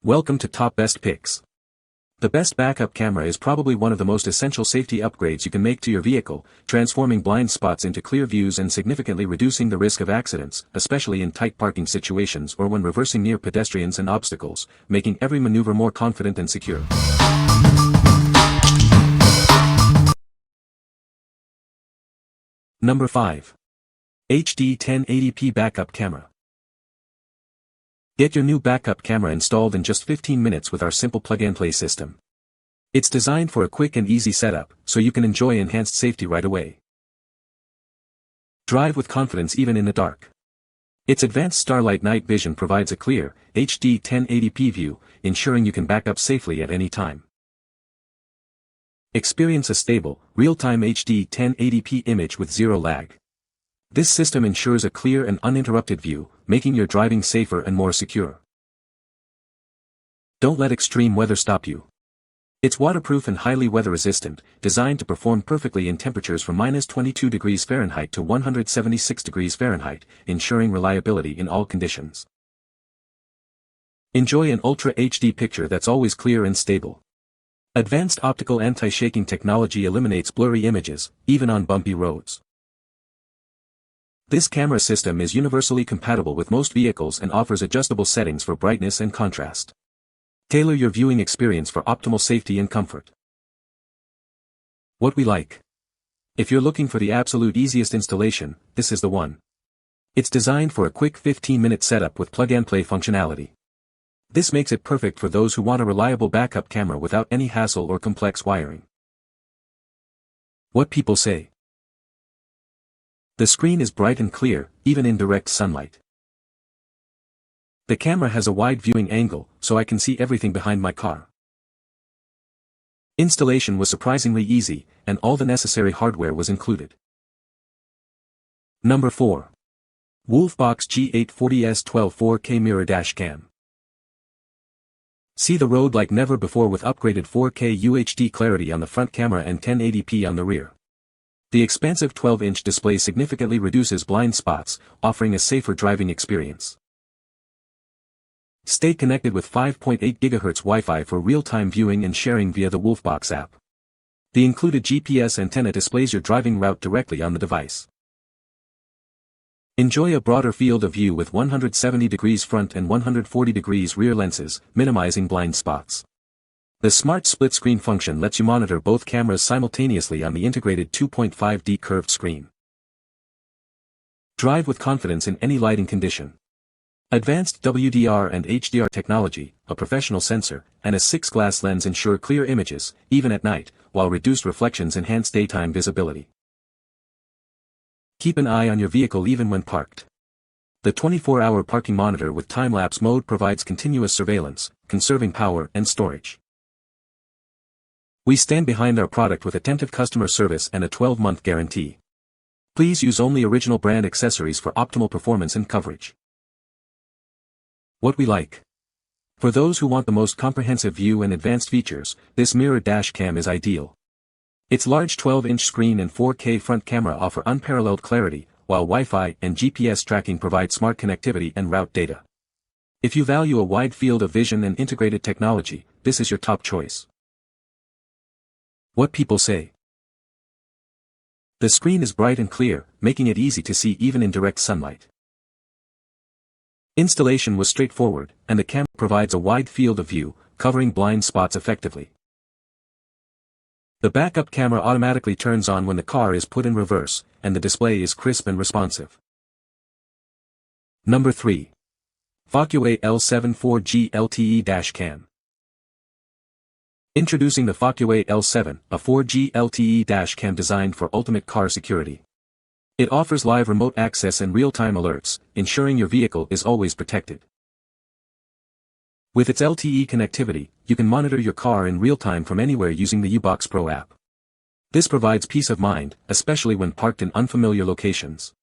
Welcome to Top Best Picks. The best backup camera is probably one of the most essential safety upgrades you can make to your vehicle, transforming blind spots into clear views and significantly reducing the risk of accidents, especially in tight parking situations or when reversing near pedestrians and obstacles, making every maneuver more confident and secure. Number 5. HD 1080p Backup Camera. Get your new backup camera installed in just 15 minutes with our simple plug-and-play system. It's designed for a quick and easy setup, so you can enjoy enhanced safety right away. Drive with confidence even in the dark. Its advanced Starlight Night Vision provides a clear, HD 1080p view, ensuring you can back up safely at any time. Experience a stable, real-time HD 1080p image with zero lag. This system ensures a clear and uninterrupted view, making your driving safer and more secure. Don't let extreme weather stop you. It's waterproof and highly weather-resistant, designed to perform perfectly in temperatures from -22 degrees Fahrenheit to 176 degrees Fahrenheit, ensuring reliability in all conditions. Enjoy an Ultra HD picture that's always clear and stable. Advanced optical anti-shaking technology eliminates blurry images, even on bumpy roads. This camera system is universally compatible with most vehicles and offers adjustable settings for brightness and contrast. Tailor your viewing experience for optimal safety and comfort. What we like. If you're looking for the absolute easiest installation, this is the one. It's designed for a quick 15-minute setup with plug-and-play functionality. This makes it perfect for those who want a reliable backup camera without any hassle or complex wiring. What people say. The screen is bright and clear, even in direct sunlight. The camera has a wide viewing angle, so I can see everything behind my car. Installation was surprisingly easy, and all the necessary hardware was included. Number 4. WOLFBOX G840S 12 4K Mirror Dash Cam. See the road like never before with upgraded 4K UHD clarity on the front camera and 1080p on the rear. The expansive 12-inch display significantly reduces blind spots, offering a safer driving experience. Stay connected with 5.8 GHz Wi-Fi for real-time viewing and sharing via the WOLFBOX app. The included GPS antenna displays your driving route directly on the device. Enjoy a broader field of view with 170 degrees front and 140 degrees rear lenses, minimizing blind spots. The smart split-screen function lets you monitor both cameras simultaneously on the integrated 2.5D curved screen. Drive with confidence in any lighting condition. Advanced WDR and HDR technology, a professional sensor, and a 6-glass lens ensure clear images, even at night, while reduced reflections enhance daytime visibility. Keep an eye on your vehicle even when parked. The 24-hour parking monitor with time-lapse mode provides continuous surveillance, conserving power and storage. We stand behind our product with attentive customer service and a 12-month guarantee. Please use only original brand accessories for optimal performance and coverage. What we like. For those who want the most comprehensive view and advanced features, this mirror dash cam is ideal. Its large 12-inch screen and 4K front camera offer unparalleled clarity, while Wi-Fi and GPS tracking provide smart connectivity and route data. If you value a wide field of vision and integrated technology, this is your top choice. What people say. The screen is bright and clear, making it easy to see even in direct sunlight. Installation was straightforward, and the camera provides a wide field of view, covering blind spots effectively. The backup camera automatically turns on when the car is put in reverse, and the display is crisp and responsive. Number 3. FOCUWAY L7 4G LTE Dash Cam. Introducing the FOCUWAY L7, a 4G LTE dash cam designed for ultimate car security. It offers live remote access and real-time alerts, ensuring your vehicle is always protected. With its LTE connectivity, you can monitor your car in real time from anywhere using the WOLFBOX Pro app. This provides peace of mind, especially when parked in unfamiliar locations.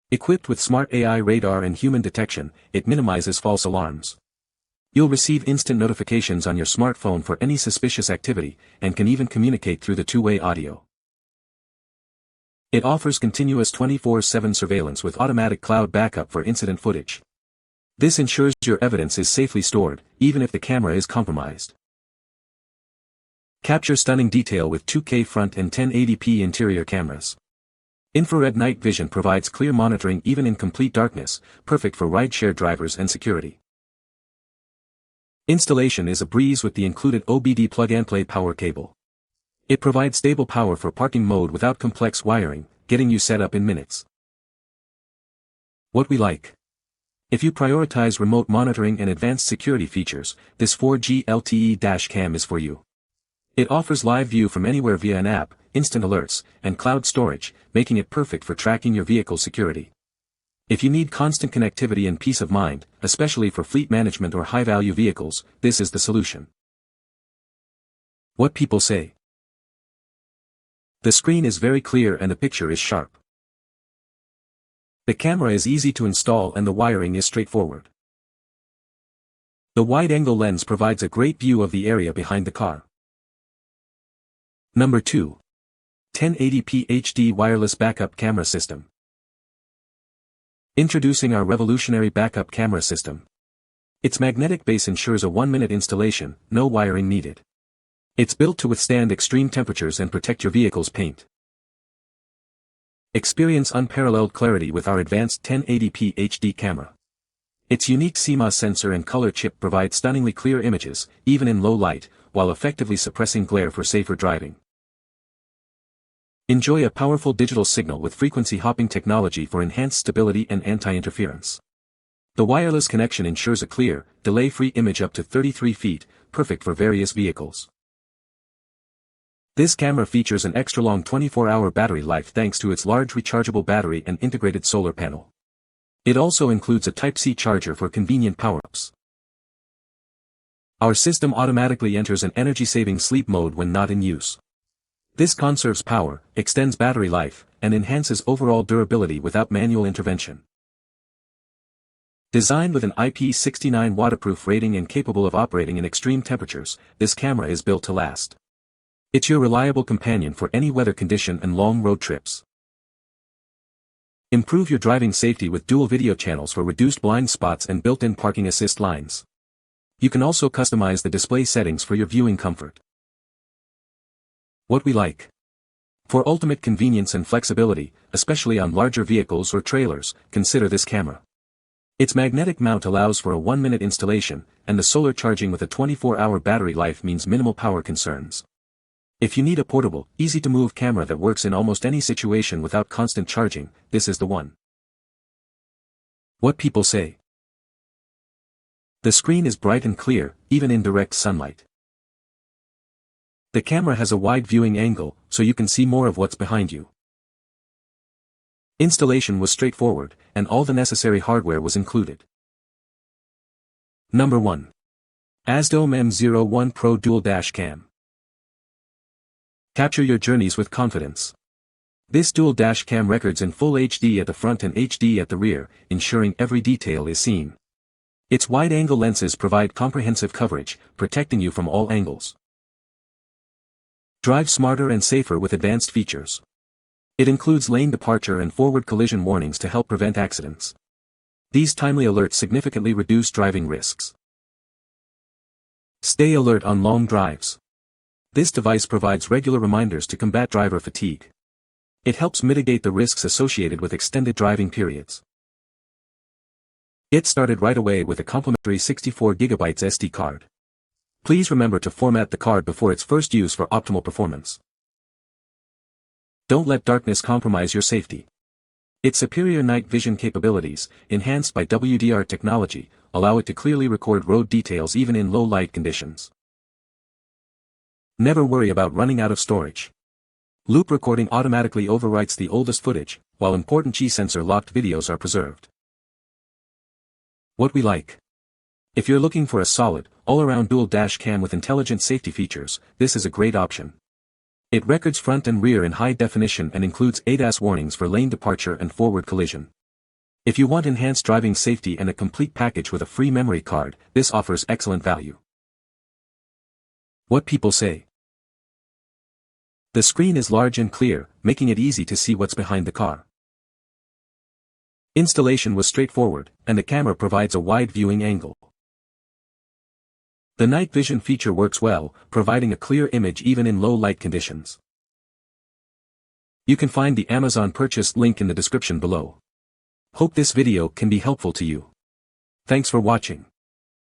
Equipped with smart AI radar and human detection, it minimizes false alarms. You'll receive instant notifications on your smartphone for any suspicious activity, and can even communicate through the two-way audio. It offers continuous 24/7 surveillance with automatic cloud backup for incident footage. This ensures your evidence is safely stored, even if the camera is compromised. Capture stunning detail with 2K front and 1080p interior cameras. Infrared night vision provides clear monitoring even in complete darkness, perfect for rideshare drivers and security. Installation is a breeze with the included OBD plug-and-play power cable. It provides stable power for parking mode without complex wiring, getting you set up in minutes. What we like. If you prioritize remote monitoring and advanced security features, this 4G LTE Dash Cam is for you. It offers live view from anywhere via an app, instant alerts, and cloud storage, making it perfect for tracking your vehicle security. If you need constant connectivity and peace of mind, especially for fleet management or high-value vehicles, this is the solution. What people say. The screen is very clear and the picture is sharp. The camera is easy to install and the wiring is straightforward. The wide-angle lens provides a great view of the area behind the car. Number 2. 1080p HD Wireless Backup Camera System. Introducing our revolutionary backup camera system. Its magnetic base ensures a 1-minute installation, no wiring needed. It's built to withstand extreme temperatures and protect your vehicle's paint. Experience unparalleled clarity with our advanced 1080p HD camera. Its unique CMOS sensor and color chip provide stunningly clear images, even in low light, while effectively suppressing glare for safer driving. Enjoy a powerful digital signal with frequency hopping technology for enhanced stability and anti-interference. The wireless connection ensures a clear, delay-free image up to 33 feet, perfect for various vehicles. This camera features an extra-long 24-hour battery life thanks to its large rechargeable battery and integrated solar panel. It also includes a Type-C charger for convenient power-ups. Our system automatically enters an energy-saving sleep mode when not in use. This conserves power, extends battery life, and enhances overall durability without manual intervention. Designed with an IP69 waterproof rating and capable of operating in extreme temperatures, this camera is built to last. It's your reliable companion for any weather condition and long road trips. Improve your driving safety with dual video channels for reduced blind spots and built-in parking assist lines. You can also customize the display settings for your viewing comfort. What we like. For ultimate convenience and flexibility, especially on larger vehicles or trailers, consider this camera. Its magnetic mount allows for a 1-minute installation, and the solar charging with a 24-hour battery life means minimal power concerns. If you need a portable, easy-to-move camera that works in almost any situation without constant charging, this is the one. What people say. The screen is bright and clear, even in direct sunlight. The camera has a wide viewing angle, so you can see more of what's behind you. Installation was straightforward, and all the necessary hardware was included. Number 1. AZDOME M01 Pro Dual Dash Cam. Capture your journeys with confidence. This dual dash cam records in full HD at the front and HD at the rear, ensuring every detail is seen. Its wide-angle lenses provide comprehensive coverage, protecting you from all angles. Drive smarter and safer with advanced features. It includes lane departure and forward collision warnings to help prevent accidents. These timely alerts significantly reduce driving risks. Stay alert on long drives. This device provides regular reminders to combat driver fatigue. It helps mitigate the risks associated with extended driving periods. Get started right away with a complimentary 64GB SD card. Please remember to format the card before its first use for optimal performance. Don't let darkness compromise your safety. Its superior night vision capabilities, enhanced by WDR technology, allow it to clearly record road details even in low light conditions. Never worry about running out of storage. Loop recording automatically overwrites the oldest footage, while important G-sensor locked videos are preserved. What we like. If you're looking for a solid, all-around dual dash cam with intelligent safety features, this is a great option. It records front and rear in high definition and includes ADAS warnings for lane departure and forward collision. If you want enhanced driving safety and a complete package with a free memory card, this offers excellent value. What people say. The screen is large and clear, making it easy to see what's behind the car. Installation was straightforward, and the camera provides a wide viewing angle. The night vision feature works well, providing a clear image even in low light conditions. You can find the Amazon purchase link in the description below. Hope this video can be helpful to you. Thanks for watching.